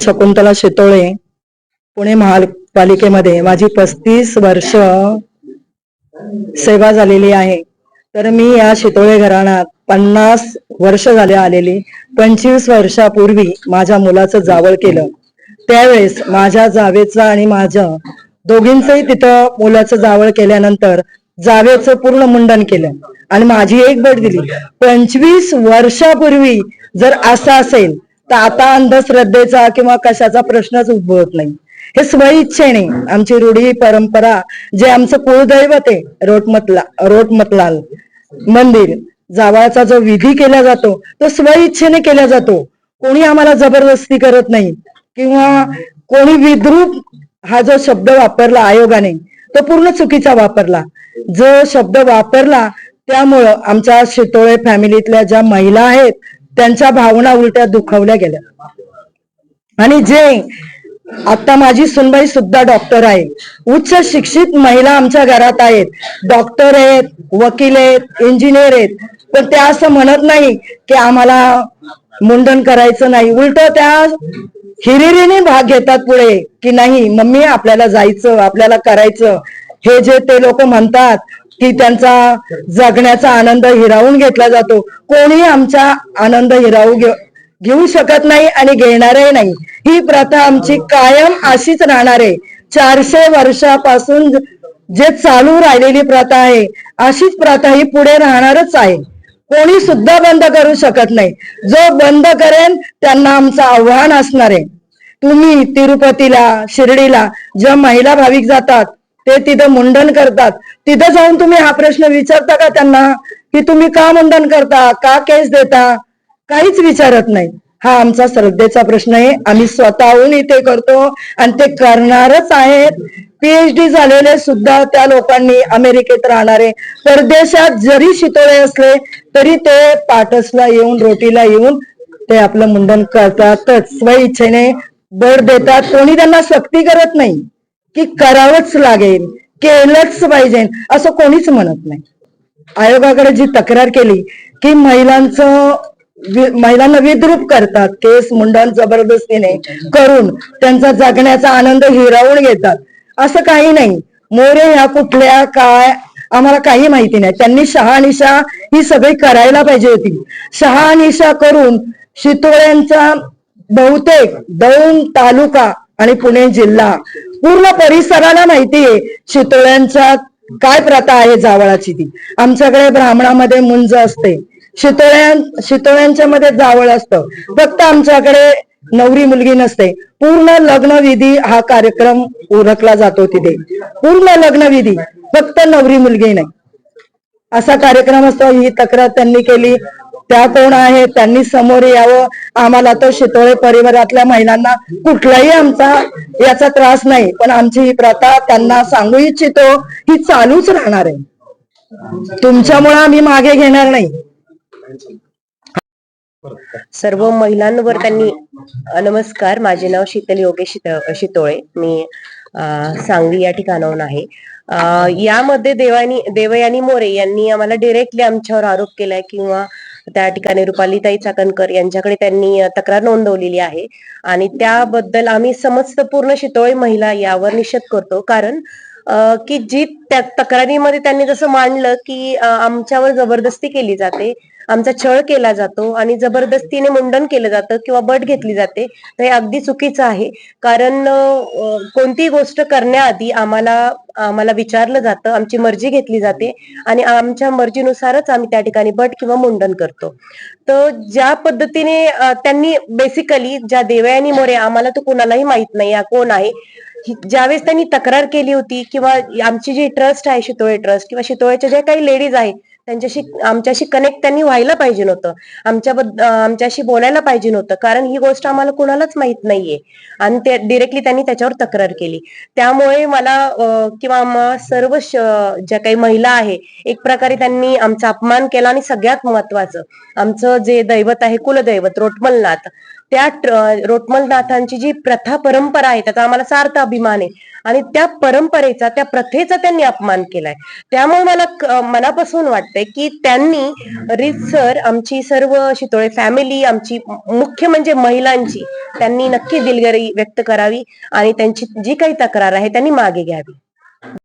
शकुंतला शितोळे, पुणे महापालिकेमध्ये माझी 35 वर्ष सेवा झालेली आहे. तर मी या शितोळे घराण्यात 50 वर्ष झाले आलेली. 25 वर्षापूर्वी माझ्या मुलाचं जावळ केलं. त्यावेळेस माझ्या जावेचं आणि माझं दोघींचंही तिथं मुलाचं जावळ केल्यानंतर जावेचं पूर्ण मुंडन केलं आणि माझी एक बट दिली. 25 वर्षापूर्वी जर असं असेल तर आता अंधश्रद्धेचा किंवा कशाचा प्रश्नच उद्भवत नाही. हे स्वइच्छेने आमची रूढी परंपरा, जे आमचं कुळदैवत आहे रोटमतलाल मंदिर, जावळाचा जो विधी केला जातो तो स्वइच्छेने केला जातो. कोणी आम्हाला जबरदस्ती करत नाही किंवा कोणी विद्रूप हा जो शब्द वापरला आयोगाने तो पूर्ण चुकीचा वापरला. जो शब्द वापरला त्यामुळं आमच्या शितोळे फॅमिलीतल्या ज्या महिला आहेत त्यांच्या भावना उलट्या दुखावल्या गेल्या. आणि जे आता माझी सुनबाई सुद्धा डॉक्टर आहे, उच्च शिक्षित महिला आमच्या घरात आहेत, डॉक्टर आहेत, वकील आहेत, इंजिनियर आहेत, पण त्या असं म्हणत नाही की आम्हाला मुंडन करायचं नाही. उलट त्या हिरिरीने भाग घेतात पुढे की नाही मम्मी आपल्याला जायचं, आपल्याला करायचं. हे जे ते लोक म्हणतात की त्यांचा जगण्याचा आनंद हिरावून घेतला जातो, कोणी आमचा आनंद घेऊ शकत नाही आणि घेणारही नाही. ही प्रथा आमची कायम अशीच राहणार आहे. 400 वर्षापासून जे चालू राहिलेली प्रथा आहे अशीच प्रथा ही पुढे राहणारच आहे. कोणी सुद्धा बंद करू शकत नाही. जो बंद करेन त्यांना आमचं आव्हान असणार आहे. तुम्ही तिरुपतीला, शिर्डीला ज्या महिला भाविक जातात ते तिथं मुंडन करतात, तिथं जाऊन तुम्ही हा प्रश्न विचारता का त्यांना की तुम्ही का मुंडन करता, का केस देता? काहीच विचारत नाही. हा आमचा श्रद्धेचा प्रश्न आहे. आम्ही स्वतःहून इथे करतो आणि ते करणारच आहेत. PhD झालेले सुद्धा त्या लोकांनी अमेरिकेत राहणारे, परदेशात जरी शितोळे असले तरी ते पाटसला येऊन, रोटीला येऊन ते आपलं मुंडन करतातच. स्वइच्छेने बळ देतात. कोणी त्यांना सक्ती करत नाही की करावंच लागेल, केलंच पाहिजे, असं कोणीच म्हणत नाही. आयोगाकडे जी तक्रार केली की महिलांना विद्रूप करतात, केस मुंडन जबरदस्तीने करून त्यांचा जगण्याचा आनंद हिरावून घेतात, असं काही नाही. मोरे ह्या कुठल्या काय आम्हाला काही माहिती नाही. त्यांनी शहानिशा ही सगळी करायला पाहिजे होती. शहानिशा करून शितोळ्यांचा बहुतेक दौंड तालुका आणि पुणे जिल्हा पूर्ण परिसराला माहिती आहे शितोळ्यांच्या काय प्रथा आहे जावळाची. ती आमच्याकडे ब्राह्मणामध्ये मुंज असते, शितोळ्यांच्या मध्ये जावळ असतं. फक्त आमच्याकडे नवरी मुलगी नसते. पूर्ण लग्नविधी हा कार्यक्रम उरकला जातो तिथे. पूर्ण लग्नविधी, फक्त नवरी मुलगी नाही असा कार्यक्रम असतो. ही तक्रार त्यांनी केली. त्या कोण आहे त्यांनी समोर यावं. आम्हाला तर शितोळे परिवारातल्या महिलांना कुठलाही आमचा याचा त्रास नाही, पण आमची ही प्रथा त्यांना सांगू इच्छितो ही चालूच राहणार आहे. तुमच्यामुळे आम्ही मागे घेणार नाही. सर्व महिलांवर त्यांनी नमस्कार, माझे नाव शीतल योगेश शितोळे, मी सांगली या ठिकाणाहून आहे. यामध्ये देवयानी मोरे यांनी आम्हाला डिरेक्टली आमच्यावर आरोप केलाय किंवा त्या ठिकाणी रुपालीताई चाकणकर यांच्याकडे त्यांनी तक्रार नोंदवलेली आहे आणि त्याबद्दल आम्ही समस्त पूर्ण शितोळे महिला यावर निषेध करतो. कारण की जी त्या तक्रारीमध्ये त्यांनी जसं मांडलं की आमच्यावर जबरदस्ती केली जाते, आमचा छळ केला जातो आणि जबरदस्तीने मुंडन केलं जातं किंवा बट घेतली जाते, तर हे अगदी चुकीचं आहे. कारण कोणतीही गोष्ट करण्याआधी आम्हाला विचारलं जातं, आमची मर्जी घेतली जाते आणि आमच्या मर्जीनुसारच आम्ही त्या ठिकाणी बट किंवा मुंडन करतो. तर ज्या पद्धतीने त्यांनी बेसिकली ज्या देवयानी मोरे, आम्हाला तर कोणालाही माहित नाही या कोण आहे, ज्यावेळेस त्यांनी तक्रार केली होती किंवा आमची जी ट्रस्ट आहे शितोळे ट्रस्ट किंवा शितोळेच्या ज्या काही लेडीज आहेत त्यांच्याशी आमच्याशी कनेक्ट त्यांनी व्हायला पाहिजे नव्हतं, आमच्याशी बोलायला पाहिजे नव्हतं. कारण ही गोष्ट आम्हाला कुणालाच माहित नाहीये आणि ते डिरेक्टली त्यांनी त्याच्यावर तक्रार केली. त्यामुळे मला किंवा सर्व ज्या काही महिला आहे एक प्रकारे त्यांनी आमचा अपमान केला आणि सगळ्यात महत्वाचं आमचं जे दैवत आहे कुलदैवत रोटमलनाथ रोटमलनाथांची जी प्रथा परंपरा आहे त्याचा आम्हाला सार्थ अभिमान आहे आणि त्या परंपरेचा त्या प्रथेचा त्यांनी अपमान केलाय. त्यामुळे मला मनापासून वाटतंय की त्यांनी रीतसर आमची सर्व शितोळे फॅमिली, आमची मुख्य म्हणजे महिलांची त्यांनी नक्की दिलगिरी व्यक्त करावी आणि त्यांची जी काही तक्रार आहे त्यांनी मागे घ्यावी.